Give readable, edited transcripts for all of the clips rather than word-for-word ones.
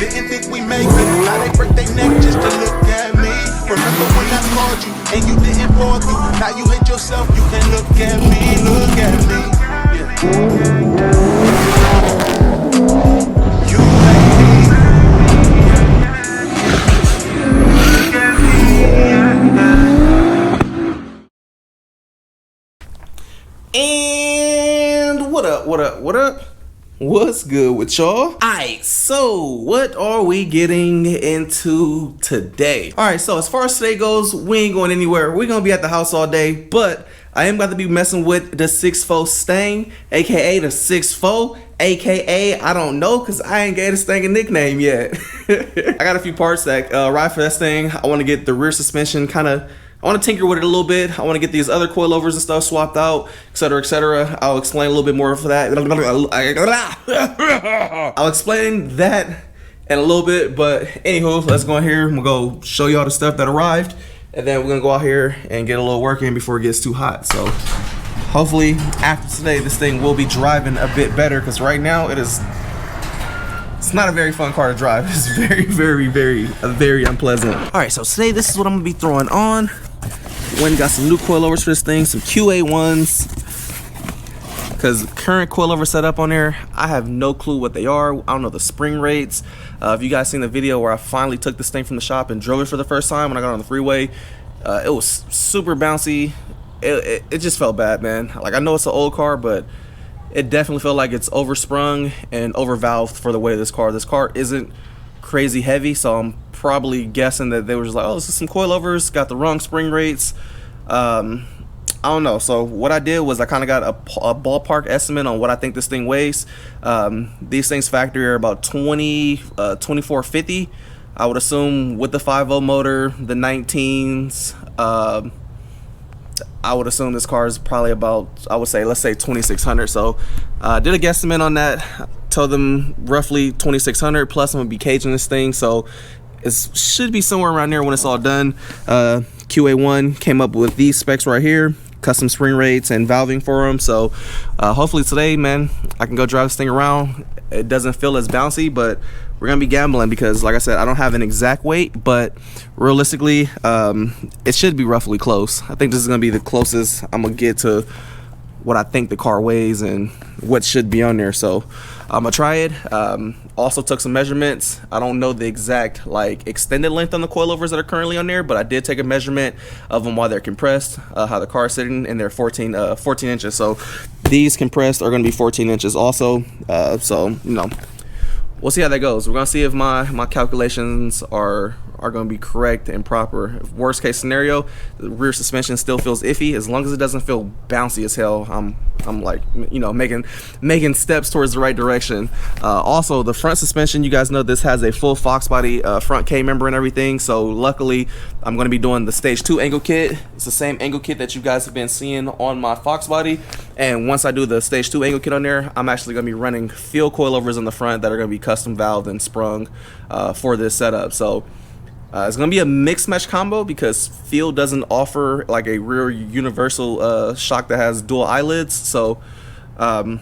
Didn't think we make it. Now they break their neck just to look at me. Remember when I called you and you didn't pull through? Now you hate yourself, you can look at me, look at me. You hate me. And what up? What's good with y'all? Alright, so what are we getting into today? Alright, so as far as today goes, we ain't going anywhere. We're gonna be at the house all day, but I am about to be messing with the 6'4 Mustang, aka the 6'4, aka I don't know, because I ain't gave this thing a nickname yet. I got a few parts that ride for this thing. I want to get the rear suspension I want to tinker with it a little bit. I want to get these other coilovers and stuff swapped out, etc., etc. I'll explain a little bit more for that. I'll explain that in a little bit, but anywho, let's go in here and we'll go show you all the stuff that arrived, and then we're gonna go out here and get a little work in before it gets too hot. So hopefully after today, this thing will be driving a bit better, because right now it's not a very fun car to drive. It's very unpleasant. All right, so today this is what I'm gonna be throwing on. Went and got some new coilovers for this thing, some QA1s, because current coilover setup on there, I have no clue what they are. I don't know the spring rates. If you guys seen the video where I finally took this thing from the shop and drove it for the first time when I got on the freeway, it was super bouncy. It just felt bad, man. Like, I know it's an old car, but it definitely felt like it's oversprung and overvalved for the weight of this car. This car isn't crazy heavy, so I'm probably guessing that they were just like, oh, this is some coilovers, got the wrong spring rates. I don't know. So what I did was I kind of got a ballpark estimate on what I think this thing weighs. These things factory are about 2450. I would assume with the 5.0 motor, the 19s. I would assume this car is probably about, let's say 2600. So did a guesstimate on that. Told them roughly 2600, plus I'm gonna be caging this thing, so it should be somewhere around there when it's all done. QA1 came up with these specs right here, custom spring rates and valving for them. So hopefully today, man, I can go drive this thing around. It doesn't feel as bouncy, but we're gonna be gambling because, like I said, I don't have an exact weight, but realistically, it should be roughly close. I think this is gonna be the closest I'm gonna get to what I think the car weighs and what should be on there. So I'm gonna try it. Also took some measurements. I don't know the exact like extended length on the coilovers that are currently on there, but I did take a measurement of them while they're compressed, how the car is sitting, and they're 14 inches. So these compressed are gonna be 14 inches also. So, you know, we'll see how that goes. We're gonna see if my calculations are gonna be correct and proper. Worst case scenario, the rear suspension still feels iffy. As long as it doesn't feel bouncy as hell, I'm like, you know, making steps towards the right direction. Also, the front suspension, you guys know this has a full Fox body front K member and everything. So luckily, I'm gonna be doing the stage 2 angle kit. It's the same angle kit that you guys have been seeing on my Fox body. And once I do the stage 2 angle kit on there, I'm actually gonna be running field coilovers on the front that are gonna be custom valved and sprung for this setup. So it's gonna be a mixed mesh combo because field doesn't offer like a rear universal shock that has dual eyelids. So I'm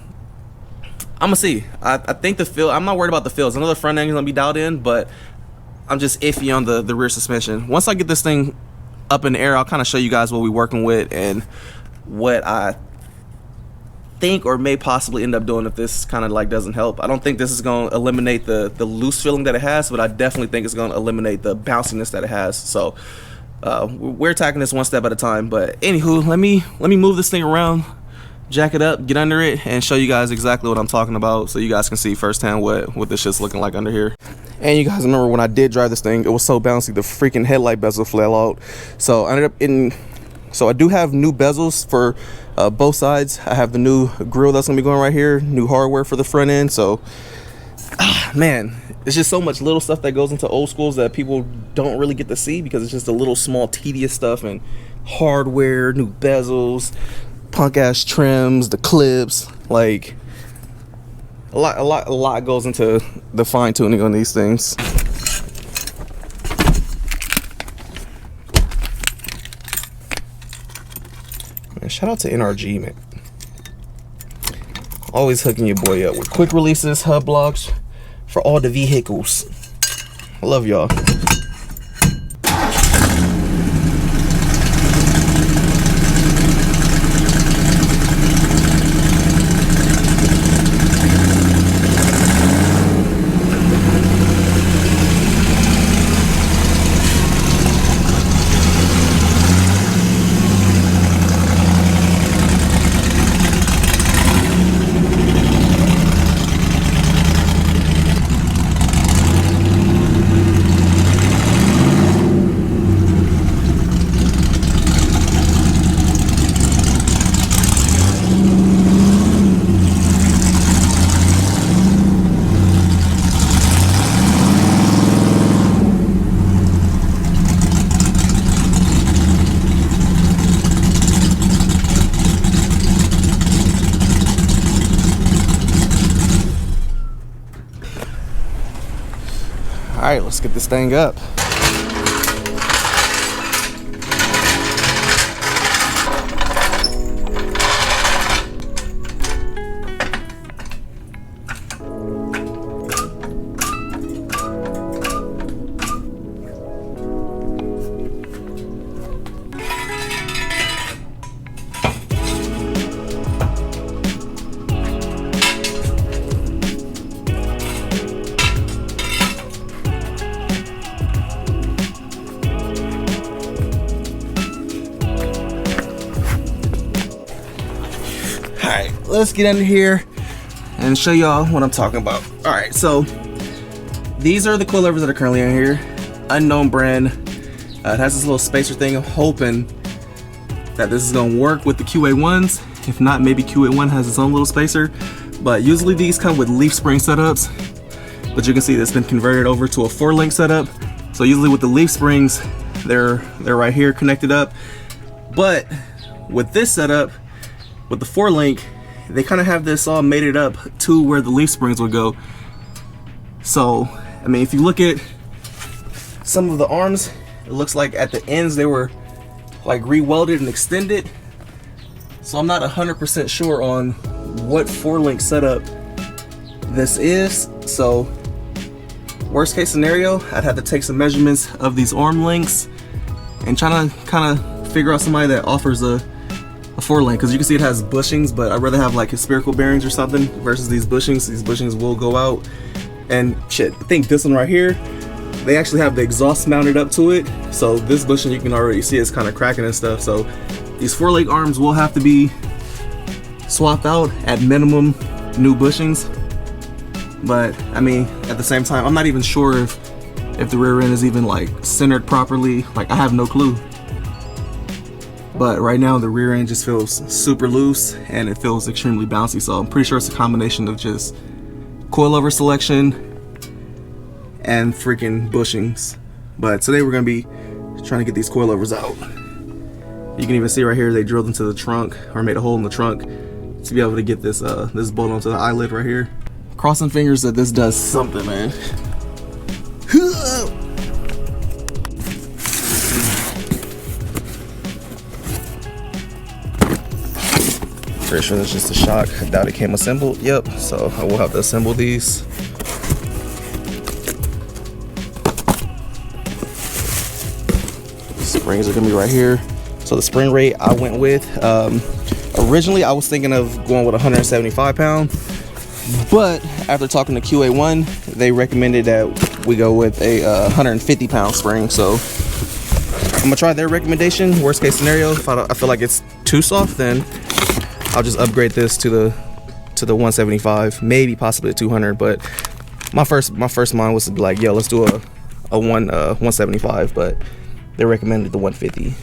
gonna see. I think the field, I'm not worried about the fields. I know the front end is gonna be dialed in, but I'm just iffy on the rear suspension. Once I get this thing up in the air, I'll kind of show you guys what we're working with and what I think or may possibly end up doing if this kind of like doesn't help. I don't think this is going to eliminate the loose feeling that it has, but I definitely think it's going to eliminate the bounciness that it has. So we're attacking this one step at a time. But anywho, let me move this thing around, jack it up, get under it, and show you guys exactly what I'm talking about, so you guys can see firsthand what this shit's looking like under here. And you guys remember when I did drive this thing, it was so bouncy, the freaking headlight bezel fell out. So I ended up so I do have new bezels for both sides. I have the new grill that's gonna be going right here, new hardware for the front end. So man, it's just so much little stuff that goes into old schools that people don't really get to see, because it's just a little small tedious stuff, and hardware, new bezels, punk ass trims, the clips, like a lot goes into the fine tuning on these things. Man, shout out to NRG, man. Always hooking your boy up with quick releases, hub blocks for all the vehicles. I love y'all. All right, let's get this thing up. Alright, let's get into here and show y'all what I'm talking about. Alright, so these are the coilovers that are currently in here. Unknown brand. It has this little spacer thing. I'm hoping that this is going to work with the QA1s. If not, maybe QA1 has its own little spacer. But usually these come with leaf spring setups. But you can see that's been converted over to a 4-link setup. So usually with the leaf springs, they're right here connected up. But with this setup, with the 4-link, they kind of have this all mated up to where the leaf springs would go. So, I mean, if you look at some of the arms, it looks like at the ends they were like re-welded and extended. So I'm not 100% sure on what 4-link setup this is. So, worst case scenario, I'd have to take some measurements of these arm links and try to kind of figure out somebody that offers a 4-link, because you can see it has bushings, but I'd rather have like spherical bearings or something versus these bushings. These bushings will go out. And shit, I think this one right here, they actually have the exhaust mounted up to it. So this bushing, you can already see it's kind of cracking and stuff. So these 4-link arms will have to be swapped out at minimum, new bushings. But I mean, at the same time, I'm not even sure if the rear end is even like centered properly. Like, I have no clue. But right now the rear end just feels super loose and it feels extremely bouncy. So I'm pretty sure it's a combination of just coilover selection and freaking bushings. But today we're gonna be trying to get these coilovers out. You can even see right here they drilled into the trunk, or made a hole in the trunk to be able to get this this bolt onto the eyelid right here. Crossing fingers that this does something, man. Pretty sure that's just a shock. I doubt it came assembled. Yep, so I will have to assemble these. Springs are gonna be right here. So the spring rate I went with, originally I was thinking of going with 175 pound, but after talking to QA1, they recommended that we go with a 150 pound spring. So I'm gonna try their recommendation. Worst case scenario, if I feel like it's too soft, then I'll just upgrade this to the 175, maybe possibly a 200. But my first mind was to be like, yo, let's do a 175, but they recommended the 150.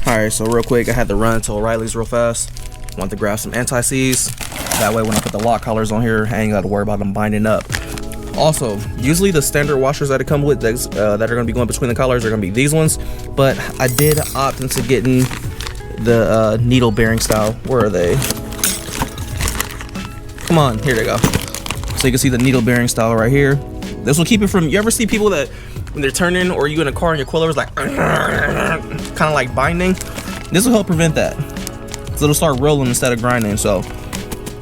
All right, so real quick, I had to run to O'Reilly's real fast. Want to grab some anti-seize. That way when I put the lock collars on here, I ain't got to worry about them binding up. Also, usually the standard washers that it come with that are going to be going between the collars are going to be these ones, but I did opt into getting the needle bearing style. Where are they? Come on, here they go. So you can see the needle bearing style right here. This will keep it from, you ever see people that when they're turning, or you in a car and your coilovers like kind of like binding? This will help prevent that, so it'll start rolling instead of grinding. So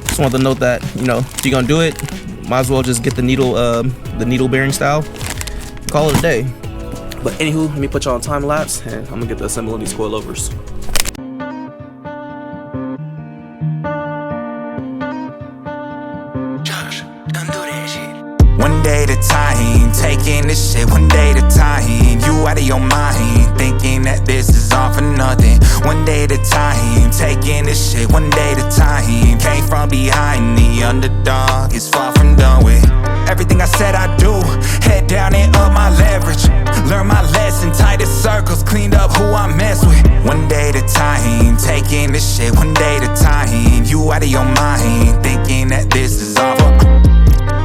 just want to note that, you know, if you're gonna do it, might as well just get the needle bearing style. Call it a day. But anywho, let me put y'all on time lapse, and I'm gonna get to assembling these coilovers. One day at a time, taking this shit one day at a time. You out of your mind, thinking that this is all for nothing. One day at a time, taking this shit one day at a time. Came from behind, the underdog is far from done with. Everything I said I do, head down and up my leverage. Learn my lesson, tightest circles, cleaned up who I mess with. One day at a time, taking this shit one day at a time. You out of your mind, thinking that this is all for.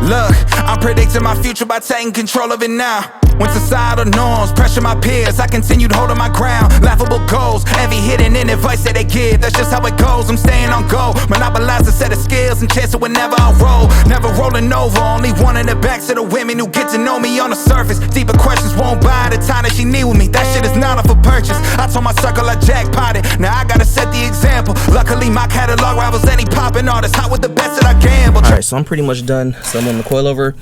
Look, I'm predicting my future by taking control of it now. When societal norms pressure my peers, I continued holding my ground. Laughable goals, envy hidden in advice that they give. That's just how it goes, I'm staying on go. Monopolize a set of skills and chance it whenever I roll. Never rolling over, only one in the backs of the women who get to know me on the surface. Deeper questions won't buy the time that she need with me. That shit is not up for purchase. I told my circle I jackpotted, now I gotta set the example. Luckily my catalog rivals any poppin' artist. Hot with the best that I gamble. Alright, so I'm pretty much done assembling the coilover.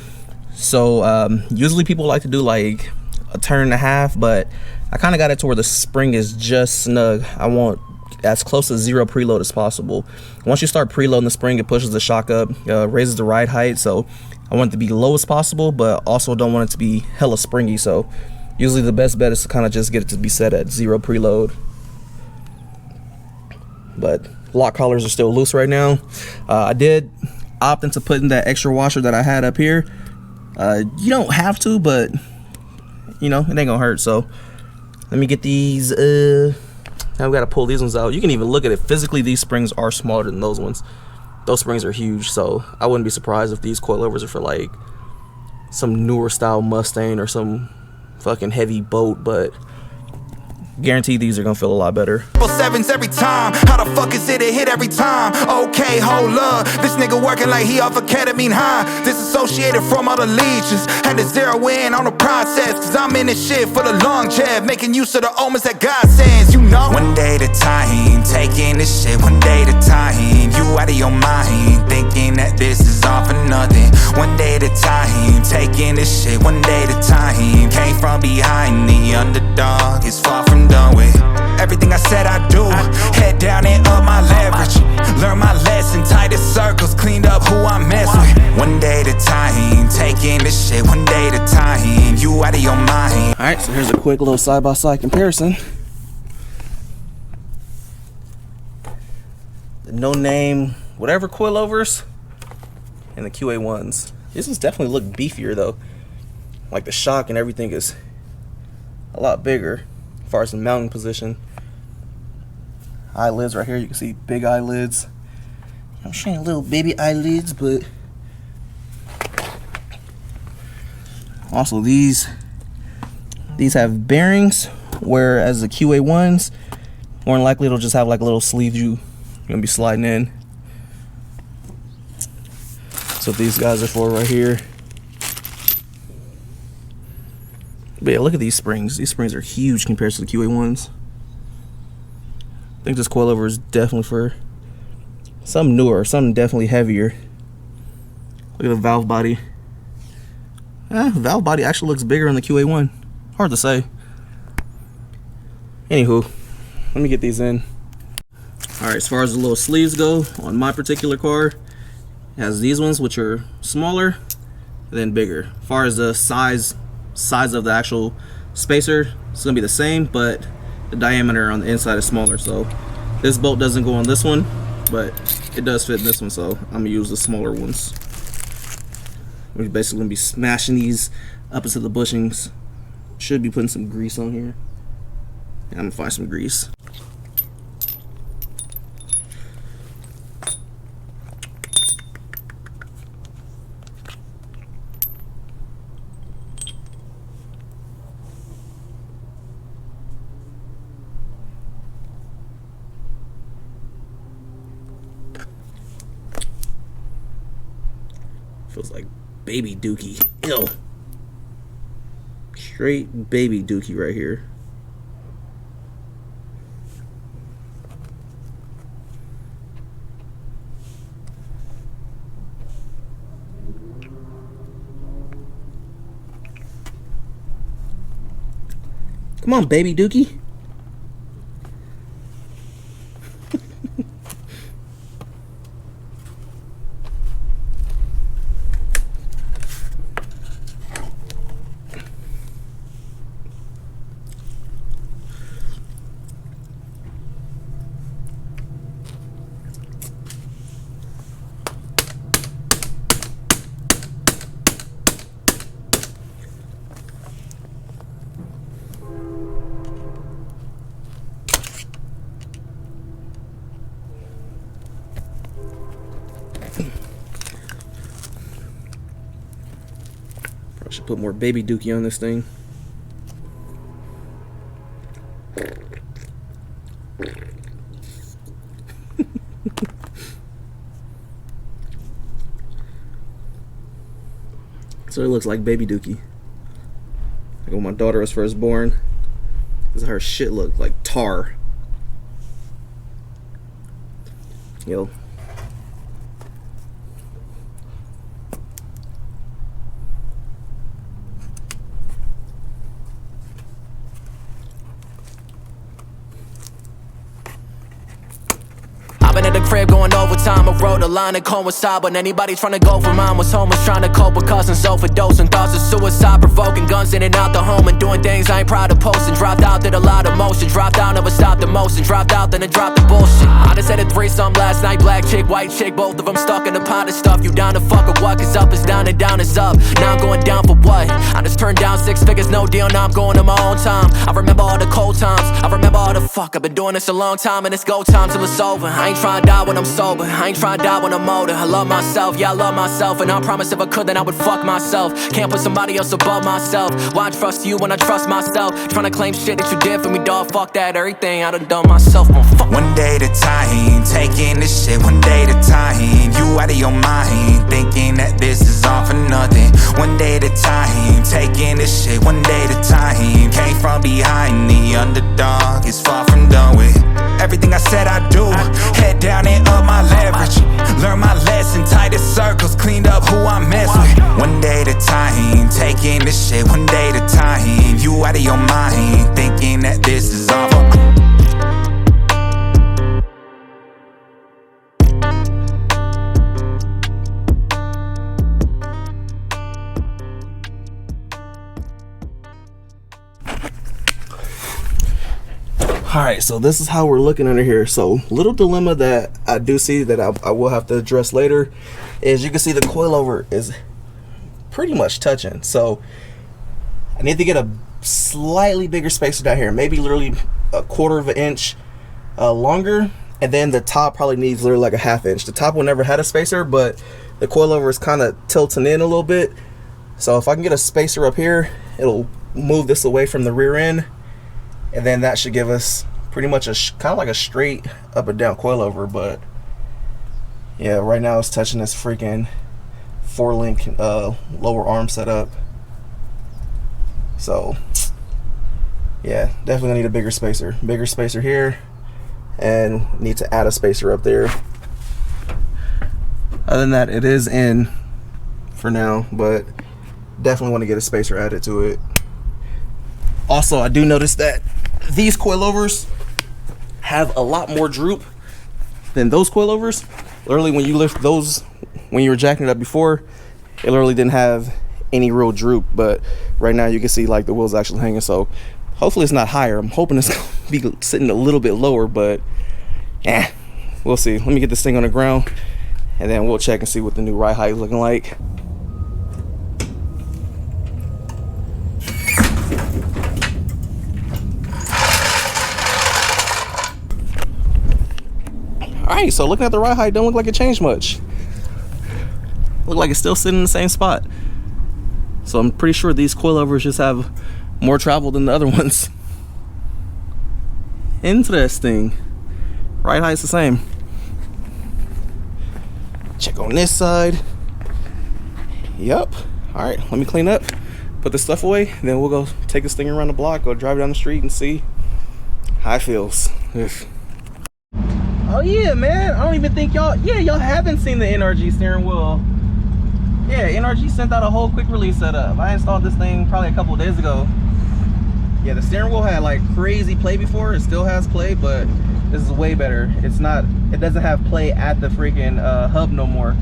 So usually people like to do like a turn and a half, but I kind of got it to where the spring is just snug. I want as close to zero preload as possible. Once you start preloading the spring, it pushes the shock up, raises the ride height. So I want it to be low as possible, but also don't want it to be hella springy. So usually the best bet is to kind of just get it to be set at zero preload. But lock collars are still loose right now. I did opt into putting that extra washer that I had up here. You don't have to, but you know, it ain't gonna hurt. So let me get these. Now we gotta pull these ones out. You can even look at it physically. These springs are smaller than those ones. Those springs are huge, so I wouldn't be surprised if these coilovers are for like some newer style Mustang or some fucking heavy boat, but guarantee these are gonna feel a lot better. Sevens every time. How the fuck is it a hit every time? Okay, hold up. This nigga working like he off ketamine high. Disassociated from all the legions. Had to zero in on the process. Cause I'm in this shit for the long jab. Making use of the omens that God sends, you know. One day at a time, taking this shit one day at a time. You out of your mind, thinking that this is all for nothing. One day at a time, taking this shit one day at a time. Came from behind, the underdog is far from done with. Everything I said I do, head down and up my leverage. Learn my lesson, tightest circles, cleaned up who I mess with. One day at a time, taking this shit one day at a time. You out of your mind. Alright, so here's a quick little side-by-side comparison. The no-name, whatever coilovers, and the QA1s. This ones definitely look beefier though. Like the shock and everything is a lot bigger as far as the mounting position. Eyelids right here, you can see big eyelids. I'm showing little baby eyelids, but also these have bearings, whereas the QA1s, more than likely it'll just have like a little sleeve you're gonna be sliding in. That's what these guys are for right here. But yeah, look at these springs. These springs are huge compared to the QA1s. I think this coilover is definitely for something newer, something definitely heavier. Look at the valve body. The valve body actually looks bigger on the QA1. Hard to say. Anywho, let me get these in. Alright, as far as the little sleeves go, on my particular car, it has these ones which are smaller and then bigger. As far as the size of the actual spacer, it's gonna be the same, but the diameter on the inside is smaller. So this bolt doesn't go on this one, but it does fit in this one, so I'm gonna use the smaller ones. We're basically gonna be smashing these up into the bushings. Should be putting some grease on here. Yeah, I'm gonna find some grease. Feels like baby dookie. Ew. Straight baby dookie right here. Come on, baby dookie. Probably should put more baby dookie on this thing. So it looks like baby dookie. Like when my daughter was first born, this is her shit looked like tar. Yo. I've been at the crib going overtime. I wrote a line and coincide, but anybody trying to go for mine was home, was trying to cope with cousins, overdosing, thoughts of suicide, provoking guns in and out the home, and doing things I ain't proud of posting. Dropped out, did a lot of motion. Dropped out, never stopped the motion. Dropped out, then I dropped the bullshit. I just had a threesome last night. Black chick, white chick, both of them stuck in a pot of stuff. You down to fuck or what? Cause up is down and down is up. Now I'm going down for what? I just turned down 6 figures, no deal. Now I'm going to my own time. I remember all the cold times. I remember all the fuck. I've been doing this a long time, and it's go time till it's over. I ain't trying to die when I'm sober. I ain't trying to die when I'm older. I love myself, yeah, I love myself. And I promise if I could, then I would fuck myself. Can't put somebody else above myself. Why trust you when I trust myself? Trying to claim shit that you did for me, dog. Fuck that, everything I done myself. One day at a time, taking this shit one day at a time. You out of your mind, thinking that this is all for nothing. One day at a time, taking this shit one day at a time. Came from behind, the underdog is far from done with. Everything I said I do, head down and up my leverage. Learn my lesson, tightest circles, cleaned up who I mess with. One day at a time, taking this shit one day at a time. You out of your mind, thinking that this is all for. Alright, so this is how we're looking under here. So little dilemma that I do see that I will have to address later is you can see the coilover is pretty much touching. So I need to get a slightly bigger spacer down here, maybe literally a 1/4 of an inch longer, and then the top probably needs literally like a 1/2 inch. The top will never had a spacer, but the coilover is kind of tilting in a little bit. So if I can get a spacer up here, it'll move this away from the rear end. And then that should give us pretty much a kind of like a straight up and down coilover. But yeah, right now it's touching this freaking 4-link lower arm setup. So yeah, definitely gonna need a bigger spacer here, and need to add a spacer up there. Other than that, it is in for now, but definitely want to get a spacer added to it. Also, I do notice that these coilovers have a lot more droop than those coilovers. Literally, when you lift those, when you were jacking it up before, it literally didn't have any real droop. But right now, you can see like the wheel's actually hanging. So hopefully, it's not higher. I'm hoping it's gonna be sitting a little bit lower, but we'll see. Let me get this thing on the ground, and then we'll check and see what the new ride height is looking like. Alright, so looking at the ride height, don't look like it changed much. Look like it's still sitting in the same spot. So I'm pretty sure these coilovers just have more travel than the other ones. Interesting. Ride height's the same. Check on this side. Yep. Alright, let me clean up, put this stuff away, then we'll go take this thing around the block, go drive it down the street and see how it feels. Oh yeah, man, I don't even think y'all haven't seen the NRG steering wheel. Yeah, NRG sent out a whole quick release setup. I installed this thing probably a couple of days ago. Yeah, the steering wheel had like crazy play before. It still has play, but this is way better. It doesn't have play at the freaking hub no more.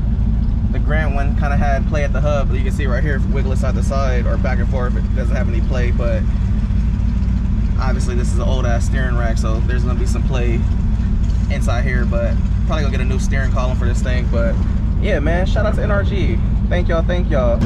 The Grant one kind of had play at the hub, but you can see right here, if you wiggle it side to side or back and forth, it doesn't have any play. But obviously this is an old ass steering rack, so there's gonna be some play inside here, but probably gonna get a new steering column for this thing. But yeah, man, shout out to NRG. Thank y'all, thank y'all.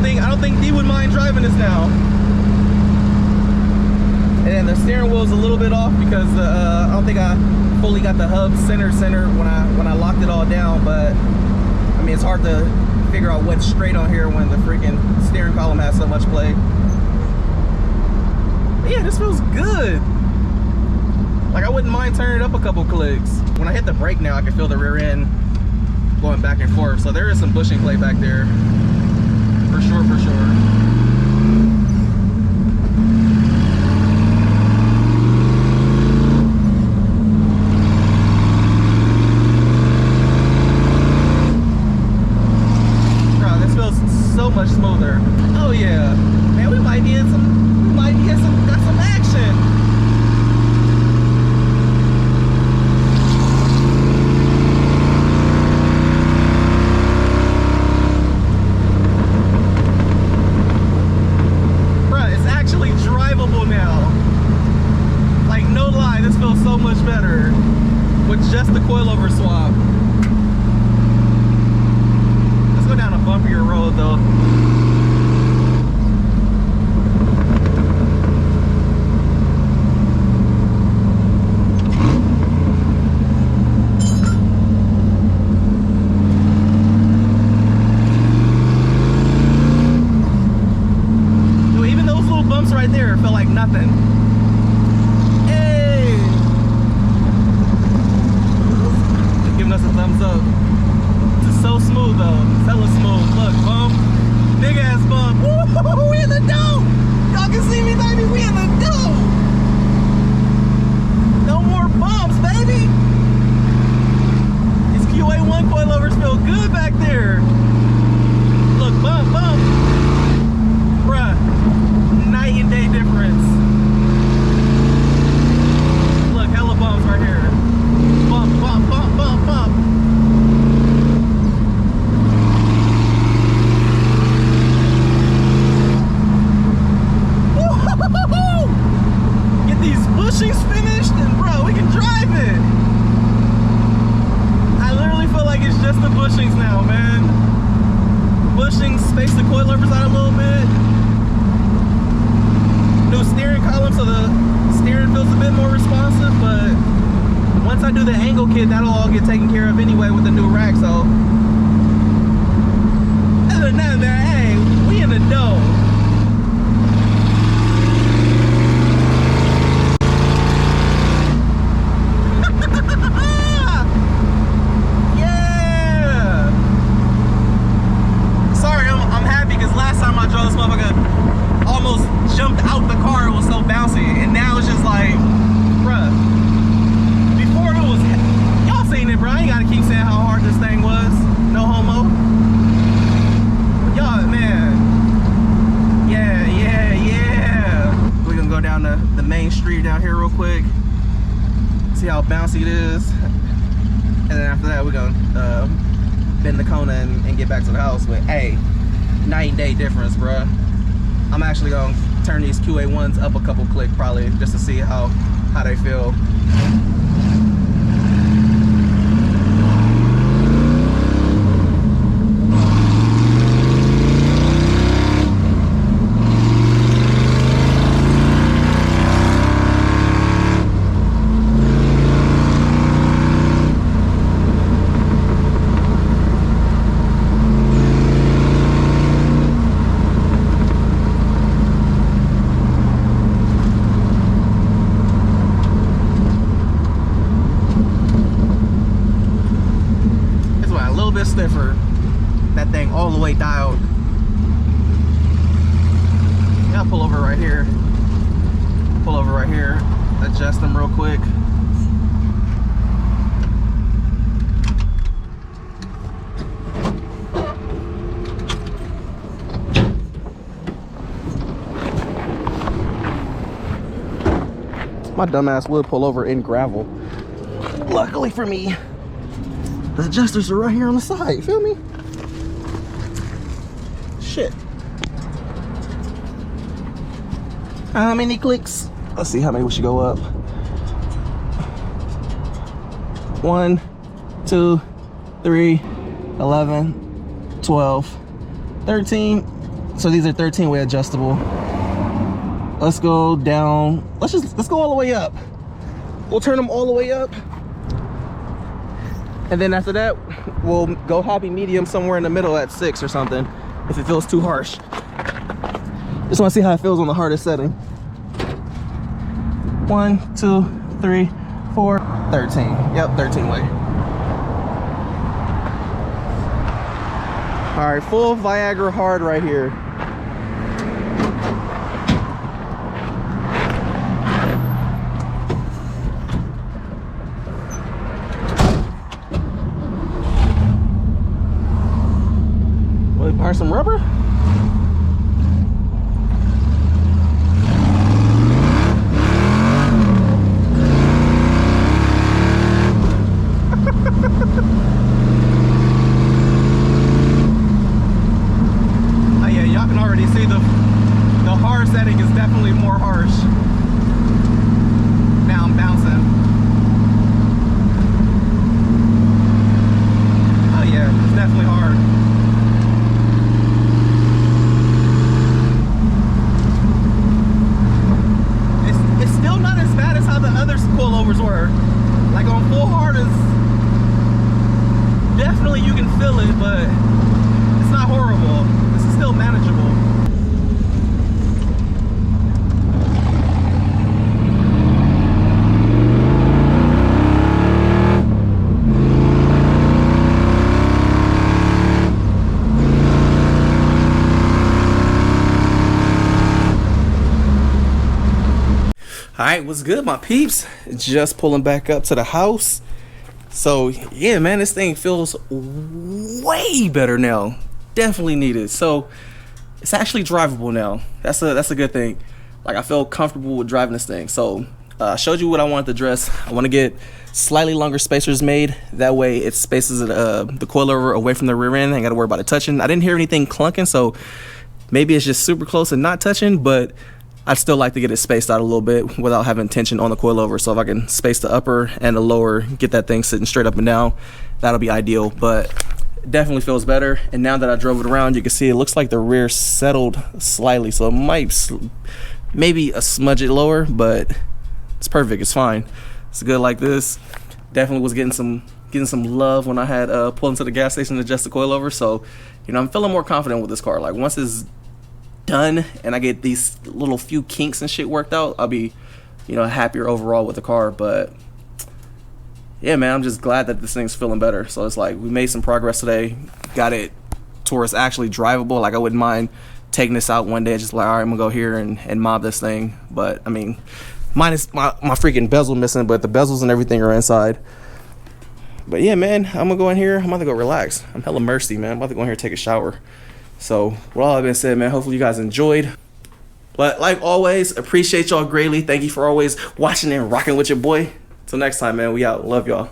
I don't think D would mind driving this now. And the steering wheel's a little bit off because I don't think I fully got the hub center when I locked it all down. But I mean, it's hard to figure out what's straight on here when the freaking steering column has so much play. But yeah, this feels good. Like, I wouldn't mind turning it up a couple clicks. When I hit the brake now, I can feel the rear end going back and forth. So there is some bushing play back there. For sure, for sure. Bro, this feels so much smoother. Oh yeah. Man, we might get some action. Just the coilover swap. Let's go down a bumpier road though. Dude, even those little bumps right there felt like nothing. Us a thumbs up. This is so smooth though. It's hella smooth. Look, bump. Big ass bump. Woo! We in the dough! Y'all can see me, baby. We in the dough! No more bumps, baby! These QA1 coilovers feel good back there. Look, bump, bump. Bruh. Night and day difference. Look, hella bumps right here. Bump, bump, bump, bump, bump. Get these bushings finished and bro, we can drive it. I literally feel like it's just the bushings now, man. Bushings, space the coilovers out a little bit. New steering column so the steering feels a bit more responsive, but once I do the angle kit, that'll all get taken care of anyway with the new rack, so. Other than that, man, hey, we in the dough. Yeah! Sorry, I'm happy because last time I drove this motherfucker, almost jumped out the car, it was so bouncy, and now it's just like, bruh. Y'all seen it, bro. I ain't gotta keep saying how hard this thing was. No homo. Y'all, man. Yeah. We're gonna go down the main street down here real quick. See how bouncy it is. And then after that, we're gonna bend the corner and get back to the house. But hey, night and day difference, bro. I'm actually gonna turn these QA1s up a couple click probably just to see how they feel. pull over right here. Pull over right here. Adjust them real quick. My dumbass would pull over in gravel. Luckily for me, the adjusters are right here on the side. Feel me? Shit. How many clicks? Let's see how many we should go up. 1, 2, 3, 11, 12, 13. So these are 13-way adjustable. Let's go down. Let's go all the way up. We'll turn them all the way up. And then after that, we'll go happy medium somewhere in the middle at 6 or something if it feels too harsh. Just want to see how it feels on the hardest setting. 1, 2, 3, 4, 13. Yep, 13-way. All right, full Viagra hard right here. Or some rubber? Oh yeah, y'all can already see the hard setting is definitely more harsh. Now I'm bouncing. Oh yeah, it's definitely hard. Coilovers were. Like on full hard is definitely, you can feel it, but it's not horrible. This is still manageable. Alright, what's good, my peeps? Just pulling back up to the house. So yeah, man, this thing feels way better now. Definitely needed. So it's actually drivable now. That's a good thing. Like, I feel comfortable with driving this thing. So I showed you what I wanted to address. I want to get slightly longer spacers made. That way it spaces the coilover away from the rear end. I ain't got to worry about it touching. I didn't hear anything clunking, so maybe it's just super close and not touching, but I'd still like to get it spaced out a little bit without having tension on the coilover. So if I can space the upper and the lower, get that thing sitting straight up and down, that'll be ideal. But it definitely feels better. And now that I drove it around, you can see it looks like the rear settled slightly. So it might maybe a smudge it lower, but it's perfect. It's fine. It's good like this. Definitely was getting some love when I had pulled into the gas station to adjust the coilover. So, you know, I'm feeling more confident with this car. Like, once it's done and I get these little few kinks and shit worked out, I'll be, you know, happier overall with the car. But yeah, man, I'm just glad that this thing's feeling better. So it's like we made some progress today, got it to where it's actually drivable. Like, I wouldn't mind taking this out one day, just like, all right, I'm gonna go here and mob this thing. But I mean, minus my freaking bezel missing, but the bezels and everything are inside. But yeah, man, I'm gonna go in here. I'm about to go relax. I'm hella thirsty, man. I'm about to go in here and take a shower. So with all that being said, man, hopefully you guys enjoyed. But like always, appreciate y'all greatly. Thank you for always watching and rocking with your boy. Till next time, man, we out. Love y'all.